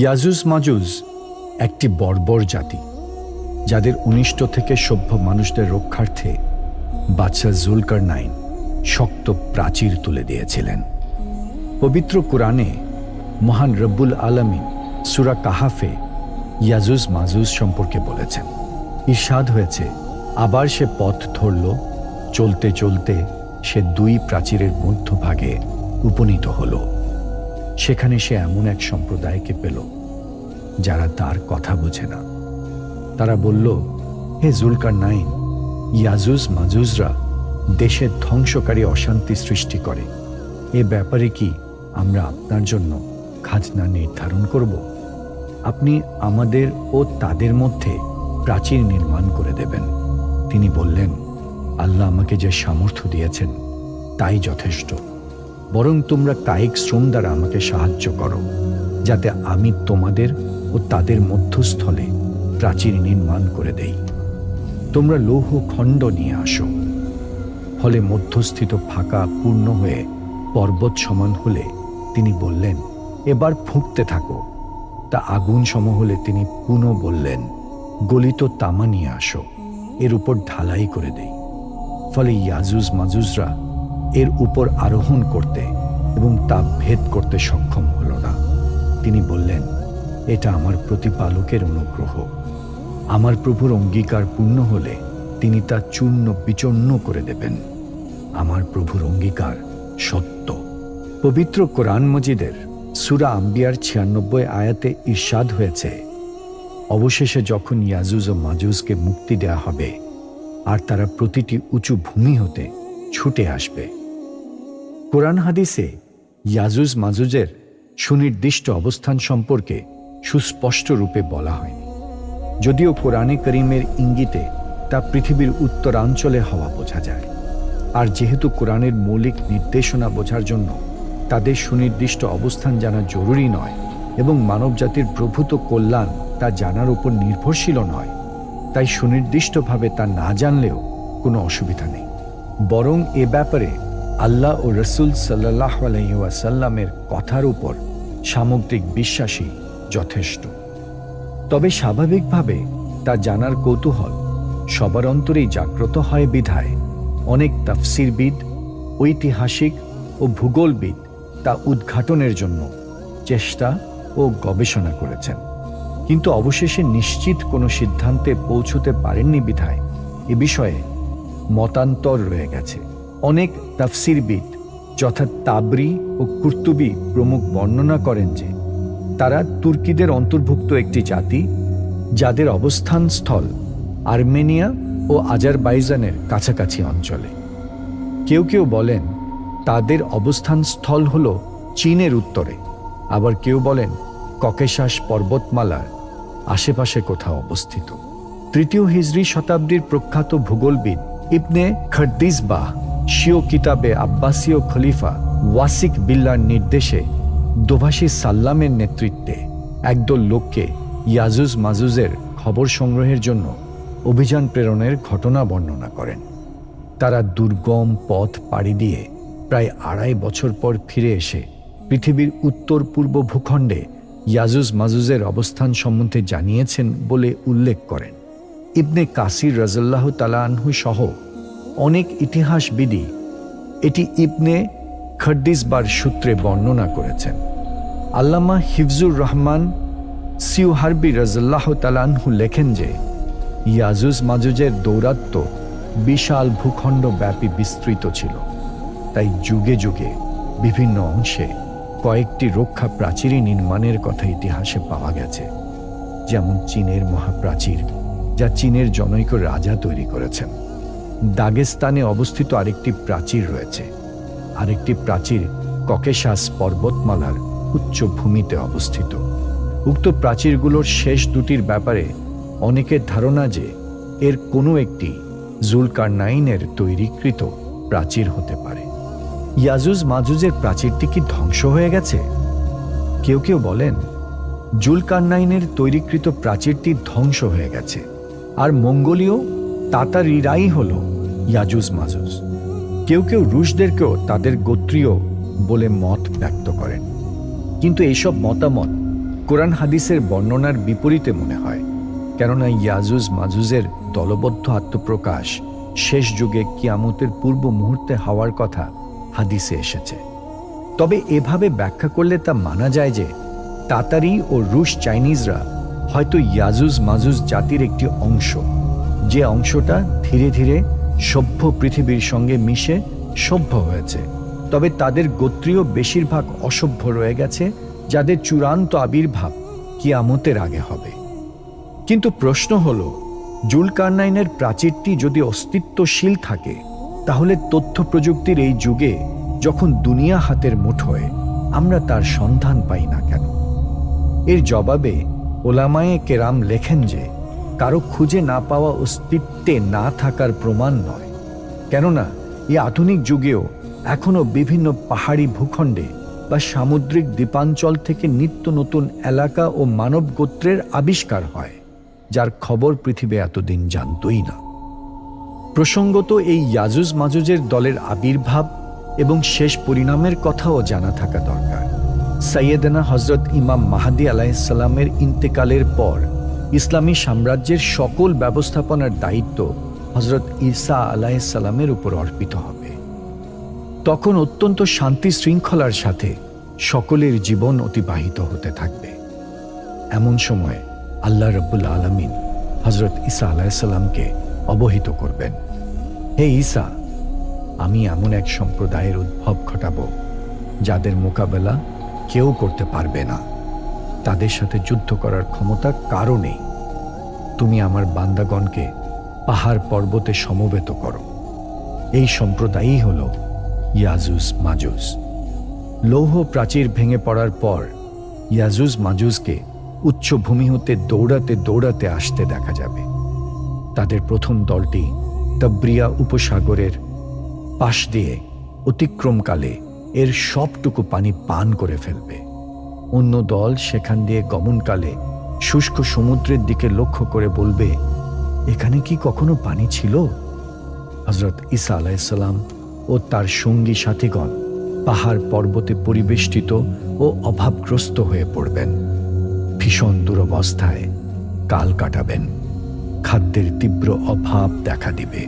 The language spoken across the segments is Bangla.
ইয়াজুজ মাজুজ একটি বর্বর জাতি, যাদের অনিষ্ট থেকে সভ্য মানুষদের রক্ষার্থে বাদশাহ জুলকারনাইন শক্ত প্রাচীর তুলে দিয়েছিলেন। পবিত্র কুরআনে মহান রব্বুল আলামিন সূরা কাহাফে ইয়াজুজ মাজুজ সম্পর্কে বলেছেন। ইরশাদ হয়েছে, আবার সে পথ ধরল, চলতে চলতে সে দুই প্রাচীরের মধ্যভাগে উপনীত হল। সেখানে সে এমন এক সম্প্রদায়কে পেল যারা তার কথা বোঝে না। তারা বলল, হে জুলকারনাইন, ইয়াজুজ মাজুজরা দেশের ধ্বংসকারী অশান্তি সৃষ্টি করে। এ ব্যাপারে কি আমরা আপনার জন্য খাজনা নির্ধারণ করব? আপনি আমাদের ও তাদের মধ্যে প্রাচীর নির্মাণ করে দেবেন। তিনি বললেন, আল্লাহ আমাকে যে সামর্থ্য দিয়েছেন তাই যথেষ্ট। বরং তোমরা কায়িক শ্রম দ্বারা আমাকে সাহায্য করো, যাতে আমি তোমাদের ও তাদের মধ্যস্থলে প্রাচীর নির্মাণ করে দেই। তোমরা লৌহ খণ্ড নিয়ে আসো। ফলে মধ্যস্থিত ফাঁকা পূর্ণ হয়ে পর্বত সমান হলে তিনি বললেন, এবার ফুঁকতে থাকো। তা আগুন সম হলে তিনি পুনঃ বললেন, গলিত তামা নিয়ে আসো, এর উপর ঢালাই করে দেই। ফলে ইয়াজুজ মাজুজরা এর উপর আরোহণ করতে এবং তা ভেদ করতে সক্ষম হল না। তিনি বললেন, এটা আমার প্রতিপালকের অনুগ্রহ। আমার প্রভুর অঙ্গীকার পূর্ণ হলে তিনি তা চূর্ণ বিচূর্ণ করে দেবেন। আমার প্রভুর অঙ্গীকার সত্য। পবিত্র কোরআন মজিদের সূরা আম্বিয়ার 96 আয়াতে ইরশাদ হয়েছে, অবশেষে যখন ইয়াজুজ ও মাজুজকে মুক্তি দেয়া হবে আর তারা প্রতিটি উঁচু ভূমি হতে ছুটে আসবে। কোরআন হাদিসে ইয়াজুজ মাজুজের সুনির্দিষ্ট অবস্থান সম্পর্কে সুস্পষ্ট রূপে বলা হয়নি, যদিও কোরআনে করিমের ইঙ্গিতে তা পৃথিবীর উত্তরাঞ্চলে হওয়া বোঝা যায়। আর যেহেতু কোরআনের মৌলিক নির্দেশনা বোঝার জন্য তাদের সুনির্দিষ্ট অবস্থান জানা জরুরি নয় এবং মানবজাতির প্রভূত কল্যাণ তা জানার উপর নির্ভরশীল নয়, তাই সুনির্দিষ্টভাবে তা না জানলেও কোনো অসুবিধা নেই। বরং এ ব্যাপারে আল্লাহ ও রসুল সাল্লাল্লাহু আলাইহি ওয়াসাল্লামের কথার উপর সামগ্রিক বিশ্বাসই যথেষ্ট। তবে স্বাভাবিকভাবে তা জানার কৌতূহল সবার অন্তরেই জাগ্রত হয় বিধায় অনেক তাফসিরবিদ, ঐতিহাসিক ও ভূগোলবিদ তা উদ্ঘাটনের জন্য চেষ্টা ও গবেষণা করেছেন, কিন্তু অবশেষে নিশ্চিত কোনো সিদ্ধান্তে পৌঁছতে পারেননি বিধায় এ বিষয়ে মতান্তর রয়ে গেছে। অনেক তাফসিরবিদ যথা তাবরি ও কুর্তুবি প্রমুখ বর্ণনা করেন যে তারা তুর্কিদের অন্তর্ভুক্ত একটি জাতি, যাদের অবস্থান স্থল আর্মেনিয়া ও আজারবাইজানের কাছাকাছি অঞ্চলে। কেউ কেউ বলেন তাদের অবস্থান স্থল হল চীনের উত্তরে, আবার কেউ বলেন ককেশাস পর্বতমালার আশেপাশে কোথাও অবস্থিত। 3য় হিজরি শতাব্দীর প্রখ্যাত ভূগোলবিদ ইবনে খরদিসবাহ শিও কিতাবে আব্বাসীয় খলিফা ওয়াসিক বিল্লার নির্দেশে দোভাষী সাল্লামের নেতৃত্বে একদল লোককে ইয়াজুজ মাজুজের খবর সংগ্রহের জন্য অভিযান প্রেরণের ঘটনা বর্ণনা করেন। তারা দুর্গম পথ পাড়ি দিয়ে প্রায় 2.5 বছর পর ফিরে এসে পৃথিবীর উত্তর পূর্ব ভূখণ্ডে ইয়াজুজ মাজুজের অবস্থান সম্বন্ধে জানিয়েছেন বলে উল্লেখ করেন। ইবনে কাসির রাদিয়াল্লাহু তাআলা আনহু সহ অনেক ইতিহাসবিদই এটি ইবনে খরদিসবার সূত্রে বর্ণনা করেছেন। আল্লামা হিফজুর রহমান সিউহারবি রাদিয়াল্লাহু তাআলা আনহু লেখেন যে ইয়াজুজ মাজুজের দৌরাত্ম্য বিশাল ভূখণ্ড ব্যাপী বিস্তৃত ছিল, তাই যুগে যুগে বিভিন্ন অংশে কয়েকটি রক্ষা প্রাচীরই নির্মাণের কথা ইতিহাসে পাওয়া গেছে, যেমন চীনের মহাপ্রাচীর, যা চীনের জনৈক রাজা তৈরি করেছেন। দাগেস্তানে অবস্থিত আরেকটি প্রাচীর রয়েছে। আরেকটি প্রাচীর ককেশাস পর্বতমালার উচ্চ ভূমিতে অবস্থিত। উক্ত প্রাচীরগুলোর শেষ দুটির ব্যাপারে অনেকের ধারণা যে এর কোনো একটি জুলকারনাইনের তৈরিকৃত প্রাচীর হতে পারে। ইয়াজুজ মাজুজের প্রাচীরটি কি ধ্বংস হয়ে গেছে? কেউ কেউ বলেন জুলকারনাইনের তৈরিকৃত প্রাচীরটি ধ্বংস হয়ে গেছে, আর মঙ্গোলীয় তাতারিরাই হল ইয়াজুজ মাজুজ। কেউ কেউ রুশদেরকেও তাদের গোত্রীয় বলে মত ব্যক্ত করেন, কিন্তু এইসব মতামত কোরআন হাদিসের বর্ণনার বিপরীতে মনে হয়, কেননা ইয়াজুজ মাজুজের দলবদ্ধ আত্মপ্রকাশ শেষ যুগে কিয়ামতের পূর্ব মুহূর্তে হওয়ার কথা হাদিসে এসেছে। তবে এভাবে ব্যাখ্যা করলে তা মানা যায় যে তাতারি ও রুশ চাইনিজরা হয়তো ইয়াজুজ মাজুজ জাতির একটি অংশ, যে অংশটা ধীরে ধীরে সভ্য পৃথিবীর সঙ্গে মিশে সভ্য হয়েছে। তবে তাদের গোত্রীয় বেশিরভাগ অসভ্য রয়ে গেছে, যাদের চূড়ান্ত আবির্ভাব কিয়ামতের আগে হবে। কিন্তু প্রশ্ন হল, জুলকারনাইনের প্রাচীরটি যদি অস্তিত্বশীল থাকে, তাহলে তথ্য প্রযুক্তির এই যুগে যখন দুনিয়া হাতের মুঠোয়, আমরা তার সন্ধান পাই না কেন? এর জবাবে ওলামায়ে কেরাম লেখেন যে কারো খুঁজে না পাওয়া অস্তিত্বে না থাকার প্রমাণ নয়, কেননা এই আধুনিক যুগেও এখনো বিভিন্ন পাহাড়ি ভূখণ্ডে বা সামুদ্রিক দ্বীপাঞ্চল থেকে নিত্য নতুন এলাকা ও মানব গোত্রের আবিষ্কার হয়, যার খবর পৃথিবী এতদিন জানতই না। প্রসঙ্গত এই ইয়াজুজ মাজুজের দলের আবির্ভাব এবং শেষ পরিণামের কথাও জানা থাকা দরকার। সাইয়েদনা হজরত ইমাম মাহাদি আলাইহিসসালামের ইন্তেকালের পর ইসলামী সাম্রাজ্যের সকল ব্যবস্থাপনার দায়িত্ব হজরত ঈসা আলাইহিসসালামের উপর অর্পিত হবে। তখন অত্যন্ত শান্তি শৃঙ্খলার সাথে সকলের জীবন অতিবাহিত হতে থাকবে। এমন সময় আল্লাহ রাব্বুল আলামিন হজরত ঈসা আলাইহিসসালামকে অবহিত করবেন, হে ঈসা, আমি এমন এক সম্প্রদায়ের উদ্ভব ঘটাব যাদের মোকাবেলা কেউ করতে পারবে না, তাদের সাথে যুদ্ধ করার ক্ষমতা কারও নেই। তুমি আমার বান্দাগণকে পাহাড় পর্বতে সমবেত করো। এই সম্প্রদায়ই হল ইয়াজুজ মাজুজ। লৌহ প্রাচীর ভেঙে পড়ার পর ইয়াজুজ মাজুজকে উচ্চভূমি হতে দৌড়াতে দৌড়াতে আসতে দেখা যাবে। তাদের প্রথম দলটি তাবরিয়া উপসাগরের পাশ দিয়ে অতিক্রমকালে এর সবটুকু পানি পান করে ফেলবে। অন্য দল সেখান দিয়ে গমনকালে শুষ্ক সমুদ্রের দিকে লক্ষ্য করে বলবে, এখানে কি কখনো পানি ছিল? হজরত ঈসা আলাইহিসসালাম ও তার সঙ্গী সাথীগণ পাহাড় পর্বতে পরিবেষ্টিত ও অভাবগ্রস্ত হয়ে পড়বেন। ভীষণ দুরবস্থায় কাল কাটাবেন। খাদ্যের তীব্র অভাব দেখা দিবে।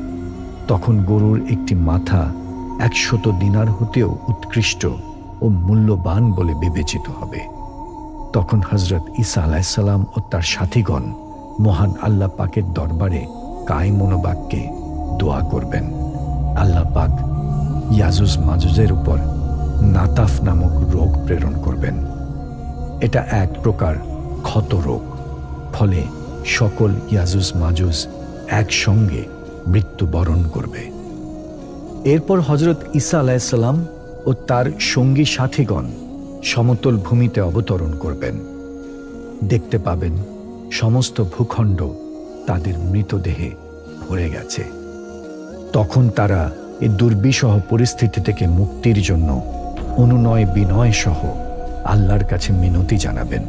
তখন গরুর একটি মাথা 100 দিনার হতেও উৎকৃষ্ট ও মূল্যবান বলে বিবেচিত হবে। তখন হজরত ঈসা আলাইহিসসালাম ও তার সাথীগণ মহান আল্লাহ পাকের দরবারে কায়মনোবাক্যে দোয়া করবেন। আল্লাহ পাক ইয়াজুজ মাজুজের উপর নাতাফ নামক রোগ প্রেরণ করবেন। এটা এক প্রকার ক্ষত রোগ, ফলে সকল ইয়াজুজ মাজুজ একসঙ্গে মৃত্যুবরণ করবে। এরপর হজরত ঈসা আলাইহিসসালাম ও তার সঙ্গী সাথীগণ সমতল ভূমিতে অবতরণ করবেন। দেখতে পাবেন সমস্ত ভূখণ্ড তাদের মৃতদেহে ভরে গেছে। তখন তারা এই দুর্বিষহ পরিস্থিতি থেকে মুক্তির জন্য অনুনয় বিনয় সহ আল্লাহর কাছে মিনতি জানাবেন।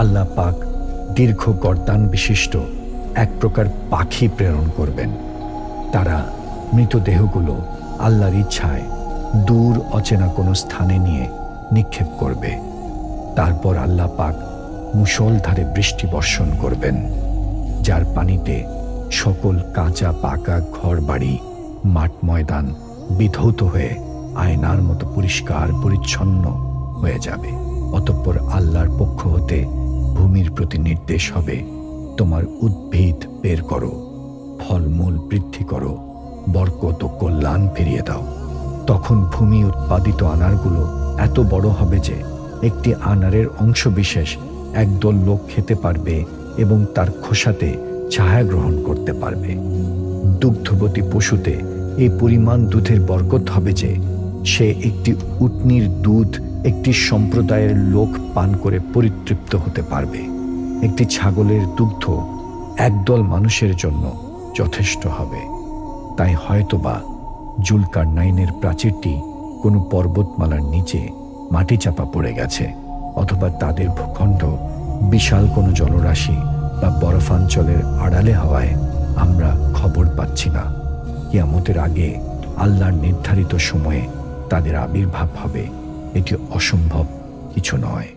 আল্লাহ পাক দীর্ঘ গর্দান বিশিষ্ট এক প্রকার পাখি প্রেরণ করবেন। তারা মৃতদেহগুলো আল্লাহর ইচ্ছায় দূর অচেনা কোনো স্থানে নিয়ে নিক্ষেপ করবে। তারপর আল্লাহ পাক মুষলধারে বৃষ্টি বর্ষণ করবেন, যার পানিতে সকল কাঁচা পাকা ঘর বাড়ি মাঠ ময়দান বিধৌত হয়ে আয়নার মতো পরিষ্কার পরিচ্ছন্ন হয়ে যাবে। অতঃপর আল্লাহর পক্ষ হতে ভূমির প্রতি নির্দেশ হবে, তোমার উদ্ভিদ বের করো, ফলমূল বৃদ্ধি করো, বরকত ও কল্যাণ ফিরিয়ে দাও। তখন ভূমি উৎপাদিত আনারগুলো এত বড় হবে যে একটি আনারের অংশ বিশেষ একদল লোক খেতে পারবে এবং তার খোসাতে ছায়া গ্রহণ করতে পারবে। দুগ্ধবতী পশুতে এই পরিমাণ দুধের বরকত হবে যে সে একটি উটনির দুধ একটি সম্প্রদায়ের লোক পান করে পরিতৃপ্ত হতে পারবে। একটি ছাগলের দুগ্ধ একদল মানুষের জন্য যথেষ্ট হবে। তাই হয়তোবা জুলকারনাইনের প্রাচীরটি কোনো পর্বতমালার নিচে মাটি চাপা পড়ে গেছে, অথবা তাদের ভূখণ্ড বিশাল কোনো জলরাশি বা বরফাঞ্চলের আড়ালে হওয়ায় আমরা খবর পাচ্ছি না। কিয়ামতের আগে আল্লাহর নির্ধারিত সময়ে তাদের আবির্ভাব হবে, এটি অসম্ভব কিছু নয়।